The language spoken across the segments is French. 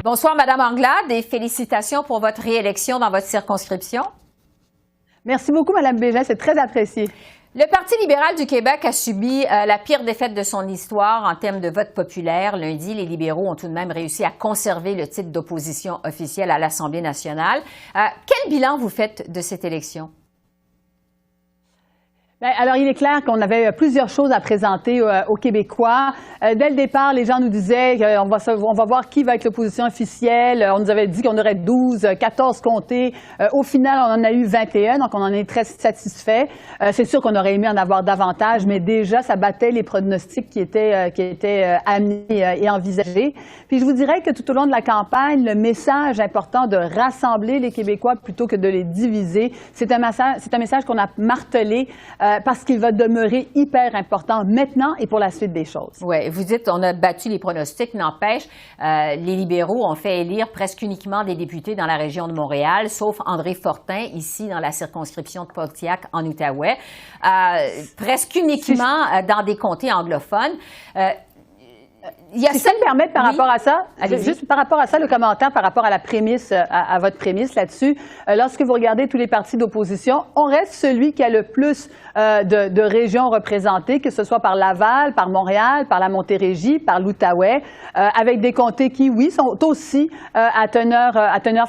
Bonsoir, Madame Anglade, et félicitations pour votre réélection dans votre circonscription. Merci beaucoup, Madame Bégin, c'est très apprécié. Le Parti libéral du Québec a subi la pire défaite de son histoire en termes de vote populaire. Lundi, les libéraux ont tout de même réussi à conserver le titre d'opposition officielle à l'Assemblée nationale. Quel bilan vous faites de cette élection? Alors, il est clair qu'on avait plusieurs choses à présenter aux Québécois. Dès le départ, les gens nous disaient qu'on va voir qui va être l'opposition officielle. On nous avait dit qu'on aurait 12, 14 comtés. Au final, on en a eu 21, donc on en est très satisfait. C'est sûr qu'on aurait aimé en avoir davantage, mais déjà, ça battait les pronostics qui étaient amenés et envisagés. Puis je vous dirais que tout au long de la campagne, le message important de rassembler les Québécois plutôt que de les diviser, c'est un message qu'on a martelé parce qu'il va demeurer hyper important maintenant et pour la suite des choses. Oui, vous dites on a battu les pronostics, n'empêche, les libéraux ont fait élire presque uniquement des députés dans la région de Montréal, sauf André Fortin, ici dans la circonscription de Pontiac, en Outaouais, presque uniquement dans des comtés anglophones. Si ça me permet par rapport à ça, juste par rapport à ça, le commentaire par rapport à la prémisse, à votre prémisse là-dessus, lorsque vous regardez tous les partis d'opposition, on reste celui qui a le plus de régions représentées, que ce soit par Laval, par Montréal, par la Montérégie, par l'Outaouais, avec des comtés qui, oui, sont aussi à teneur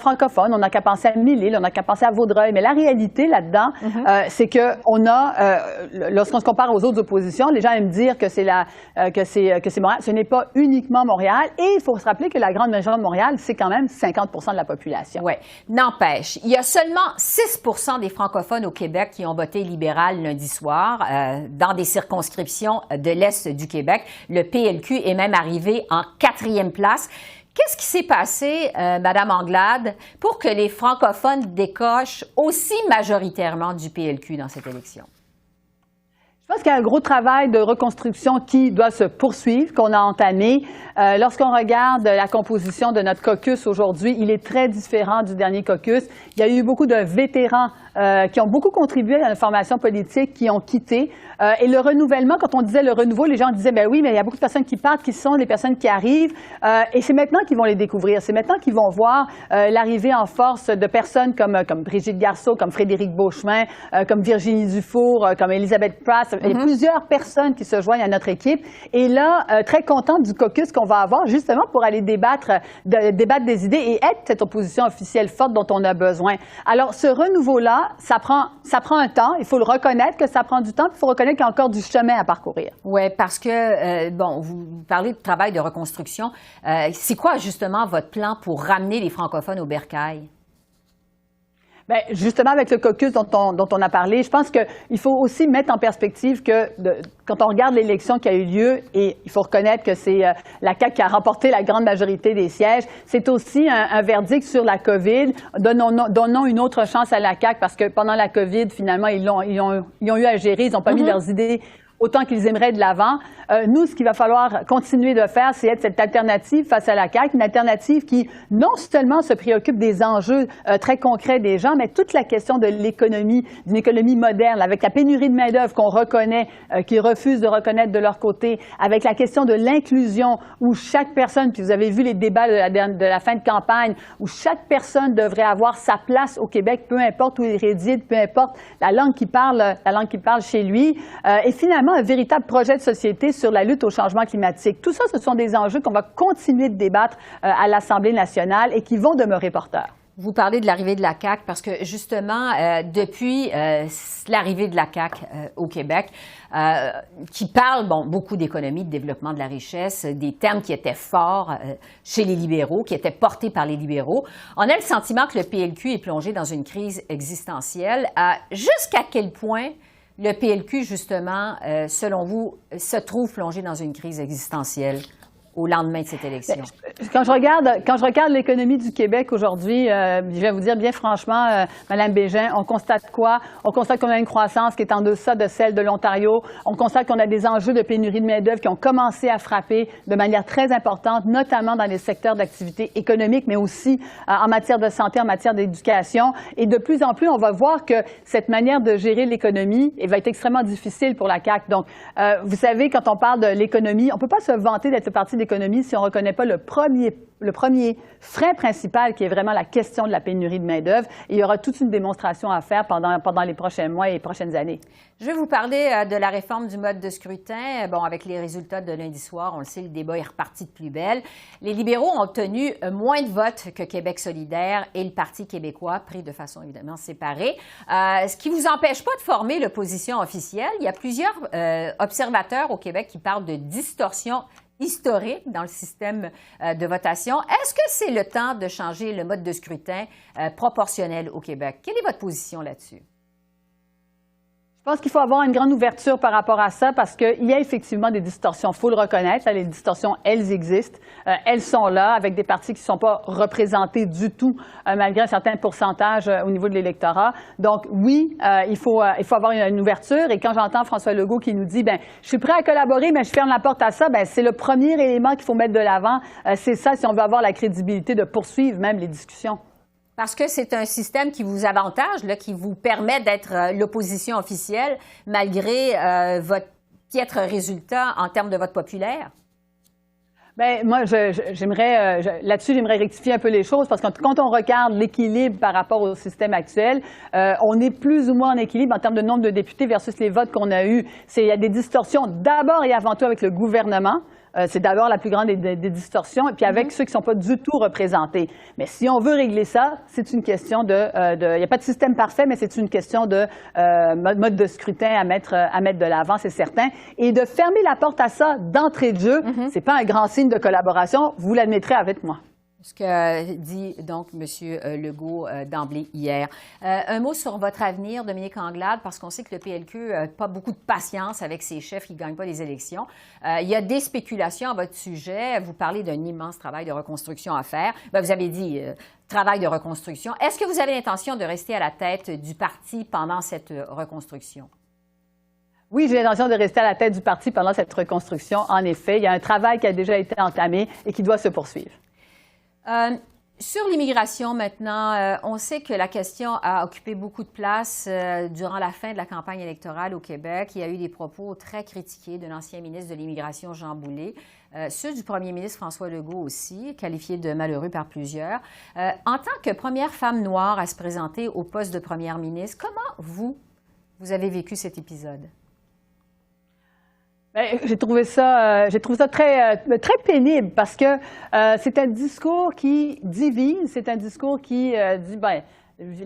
francophone. On n'a qu'à penser à Mille-Îles, on n'a qu'à penser à Vaudreuil, mais la réalité là-dedans, c'est que on a, lorsqu'on se compare aux autres oppositions, les gens aiment dire que c'est Montréal. Ce n'est pas uniquement Montréal. Et il faut se rappeler que la grande région de Montréal, c'est quand même 50 % de la population. Oui. N'empêche, il y a seulement 6 % des francophones au Québec qui ont voté libéral lundi soir dans des circonscriptions de l'Est du Québec. Le PLQ est même arrivé en 4e place. Qu'est-ce qui s'est passé, Madame Anglade, pour que les francophones décochent aussi majoritairement du PLQ dans cette élection? Je pense qu'il y a un gros travail de reconstruction qui doit se poursuivre, qu'on a entamé. Lorsqu'on regarde la composition de notre caucus aujourd'hui, il est très différent du dernier caucus. Il y a eu beaucoup de vétérans qui ont beaucoup contribué à la formation politique, qui ont quitté. Et le renouvellement, quand on disait le renouveau, les gens disaient, ben oui, mais il y a beaucoup de personnes qui partent, qui sont des personnes qui arrivent. Et c'est maintenant qu'ils vont les découvrir. C'est maintenant qu'ils vont voir l'arrivée en force de personnes comme Brigitte Garceau, comme Frédéric Beauchemin, comme Virginie Dufour, comme Elisabeth Pratt. Il y a plusieurs personnes qui se joignent à notre équipe. Et là, très contente du caucus qu'on va avoir, justement, pour aller débattre des idées et être cette opposition officielle forte dont on a besoin. Alors, ce renouveau-là, ça prend un temps. Il faut le reconnaître que ça prend du temps. Il faut reconnaître qu'il y a encore du chemin à parcourir. Oui, parce que, bon, vous parlez de travail de reconstruction. C'est quoi, justement, votre plan pour ramener les francophones au bercail? Bien, justement, avec le caucus dont on a parlé, je pense qu'il faut aussi mettre en perspective que quand on regarde l'élection qui a eu lieu, et il faut reconnaître que c'est la CAQ qui a remporté la grande majorité des sièges, c'est aussi un verdict sur la COVID. Donnons une autre chance à la CAQ parce que pendant la COVID, finalement, ils ont eu à gérer, ils n'ont pas mis leurs idées autant qu'ils aimeraient de l'avant. Nous, ce qu'il va falloir continuer de faire, c'est être cette alternative face à la CAQ, une alternative qui non seulement se préoccupe des enjeux très concrets des gens, mais toute la question de l'économie, d'une économie moderne, avec la pénurie de main-d'œuvre qu'on reconnaît, qu'ils refusent de reconnaître de leur côté, avec la question de l'inclusion, où chaque personne, puis vous avez vu les débats de la fin de campagne, où chaque personne devrait avoir sa place au Québec, peu importe où il réside, peu importe la langue qu'il parle chez lui, et finalement un véritable projet de société sur la lutte au changement climatique. Tout ça, ce sont des enjeux qu'on va continuer de débattre à l'Assemblée nationale et qui vont demeurer porteurs. Vous parlez de l'arrivée de la CAQ parce que, justement, depuis l'arrivée de la CAQ au Québec, qui parle beaucoup d'économie, de développement de la richesse, des termes qui étaient forts chez les libéraux, qui étaient portés par les libéraux, on a le sentiment que le PLQ est plongé dans une crise existentielle. Jusqu'à quel point le PLQ, justement, selon vous, se trouve plongé dans une crise existentielle au lendemain de cette élection? Quand je regarde l'économie du Québec aujourd'hui, je vais vous dire bien franchement, Mme Bégin, on constate quoi? On constate qu'on a une croissance qui est en deçà de celle de l'Ontario. On constate qu'on a des enjeux de pénurie de main-d'œuvre qui ont commencé à frapper de manière très importante, notamment dans les secteurs d'activité économique, mais aussi en matière de santé, en matière d'éducation. Et de plus en plus, on va voir que cette manière de gérer l'économie va être extrêmement difficile pour la CAQ. Donc, vous savez, quand on parle de l'économie, on ne peut pas se vanter d'être le parti d'économie si on ne reconnaît pas le projet premier frein principal qui est vraiment la question de la pénurie de main-d'œuvre. Et il y aura toute une démonstration à faire pendant les prochains mois et les prochaines années. Je vais vous parler de la réforme du mode de scrutin. Bon, avec les résultats de lundi soir, on le sait, le débat est reparti de plus belle. Les libéraux ont obtenu moins de votes que Québec solidaire et le Parti québécois, pris de façon évidemment séparée. Ce qui ne vous empêche pas de former l'opposition officielle. Il y a plusieurs observateurs au Québec qui parlent de distorsion historique dans le système de votation. Est-ce que c'est le temps de changer le mode de scrutin proportionnel au Québec? Quelle est votre position là-dessus? Je pense qu'il faut avoir une grande ouverture par rapport à ça parce qu'il y a effectivement des distorsions. Il faut le reconnaître. Les distorsions, elles existent. Elles sont là avec des partis qui ne sont pas représentés du tout malgré un certain pourcentage au niveau de l'électorat. Donc oui, il faut avoir une ouverture. Et quand j'entends François Legault qui nous dit « je suis prêt à collaborer, mais je ferme la porte à ça », c'est le premier élément qu'il faut mettre de l'avant. C'est ça si on veut avoir la crédibilité de poursuivre même les discussions. Parce que c'est un système qui vous avantage, là, qui vous permet d'être l'opposition officielle malgré votre piètre résultat en termes de vote populaire? Bien, moi, là-dessus, j'aimerais rectifier un peu les choses parce que quand on regarde l'équilibre par rapport au système actuel, on est plus ou moins en équilibre en termes de nombre de députés versus les votes qu'on a eus. Il y a des distorsions d'abord et avant tout avec le gouvernement. C'est d'abord la plus grande des distorsions, et puis avec ceux qui ne sont pas du tout représentés. Mais si on veut régler ça, c'est une question il n'y a pas de système parfait, mais c'est une question de mode de scrutin à mettre de l'avant, c'est certain. Et de fermer la porte à ça d'entrée de jeu, c'est pas un grand signe de collaboration, vous l'admettrez avec moi. Ce que dit donc M. Legault d'emblée hier. Un mot sur votre avenir, Dominique Anglade, parce qu'on sait que le PLQ n'a pas beaucoup de patience avec ses chefs qui ne gagnent pas les élections. Il y a des spéculations à votre sujet. Vous parlez d'un immense travail de reconstruction à faire. Vous avez dit travail de reconstruction. Est-ce que vous avez l'intention de rester à la tête du parti pendant cette reconstruction? Oui, j'ai l'intention de rester à la tête du parti pendant cette reconstruction. En effet, il y a un travail qui a déjà été entamé et qui doit se poursuivre. Sur l'immigration maintenant, on sait que la question a occupé beaucoup de place durant la fin de la campagne électorale au Québec. Il y a eu des propos très critiqués de l'ancien ministre de l'Immigration, Jean Boulet, ceux du premier ministre François Legault aussi, qualifiés de malheureux par plusieurs. En tant que première femme noire à se présenter au poste de première ministre, comment vous avez vécu cet épisode? J'ai trouvé ça très pénible parce que c'est un discours qui divise, c'est un discours qui dit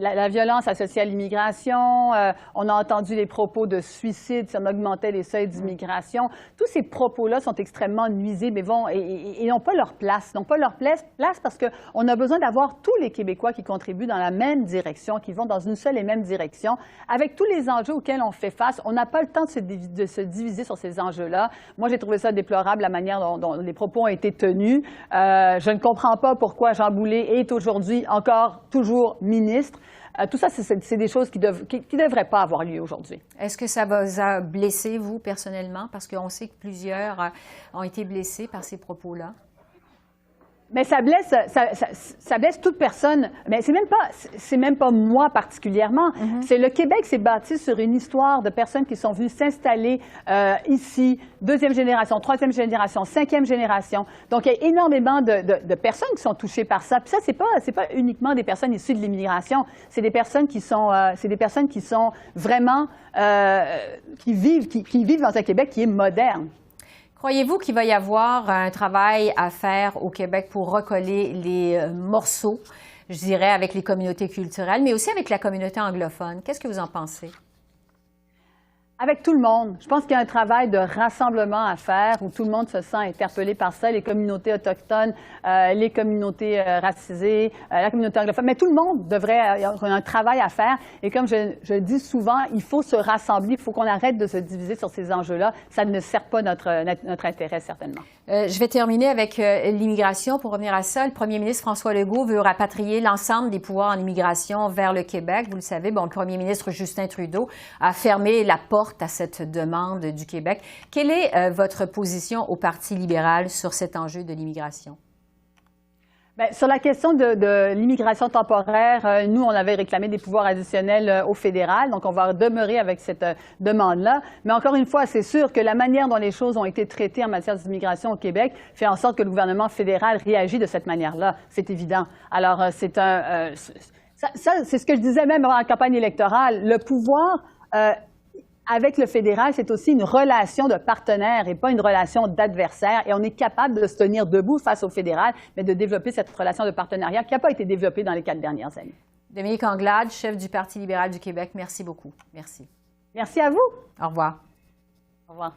la violence associée à l'immigration, on a entendu les propos de suicide si on augmentait les seuils d'immigration. Tous ces propos-là sont extrêmement nuisibles et n'ont pas leur place. N'ont pas leur place parce qu'on a besoin d'avoir tous les Québécois qui contribuent dans la même direction, qui vont dans une seule et même direction. Avec tous les enjeux auxquels on fait face, on n'a pas le temps de se diviser sur ces enjeux-là. Moi, j'ai trouvé ça déplorable, la manière dont les propos ont été tenus. Je ne comprends pas pourquoi Jean Boulet est aujourd'hui toujours ministre. Tout ça, c'est des choses qui devraient pas avoir lieu aujourd'hui. Est-ce que ça vous a blessé, vous, personnellement? Parce qu'on sait que plusieurs ont été blessés par ces propos-là. Mais ça blesse toute personne. Mais c'est même pas moi particulièrement. C'est le Québec s'est bâti sur une histoire de personnes qui sont venues s'installer ici, deuxième génération, troisième génération, cinquième génération. Donc il y a énormément de personnes qui sont touchées par ça. Puis ça c'est pas uniquement des personnes issues de l'immigration. C'est des personnes qui sont vraiment qui vivent dans un Québec qui est moderne. Croyez-vous qu'il va y avoir un travail à faire au Québec pour recoller les morceaux, je dirais, avec les communautés culturelles, mais aussi avec la communauté anglophone? Qu'est-ce que vous en pensez? Avec tout le monde. Je pense qu'il y a un travail de rassemblement à faire où tout le monde se sent interpellé par ça, les communautés autochtones, les communautés racisées, la communauté anglophone. Mais tout le monde devrait avoir un travail à faire. Et comme je dis souvent, il faut se rassembler, il faut qu'on arrête de se diviser sur ces enjeux-là. Ça ne sert pas notre intérêt, certainement. Je vais terminer avec l'immigration. Pour revenir à ça, le premier ministre François Legault veut rapatrier l'ensemble des pouvoirs en immigration vers le Québec. Vous le savez, le premier ministre Justin Trudeau a fermé la porte à cette demande du Québec. Quelle est votre position au Parti libéral sur cet enjeu de l'immigration? Bien, sur la question de l'immigration temporaire, nous, on avait réclamé des pouvoirs additionnels au fédéral, donc on va demeurer avec cette demande-là. Mais encore une fois, c'est sûr que la manière dont les choses ont été traitées en matière d'immigration au Québec fait en sorte que le gouvernement fédéral réagit de cette manière-là. C'est évident. Alors, c'est ce que je disais même avant la campagne électorale. Le pouvoir avec le fédéral, c'est aussi une relation de partenaire et pas une relation d'adversaire. Et on est capable de se tenir debout face au fédéral, mais de développer cette relation de partenariat qui n'a pas été développée dans les 4 dernières années. Dominique Anglade, chef du Parti libéral du Québec, merci beaucoup. Merci. Merci à vous. Au revoir. Au revoir.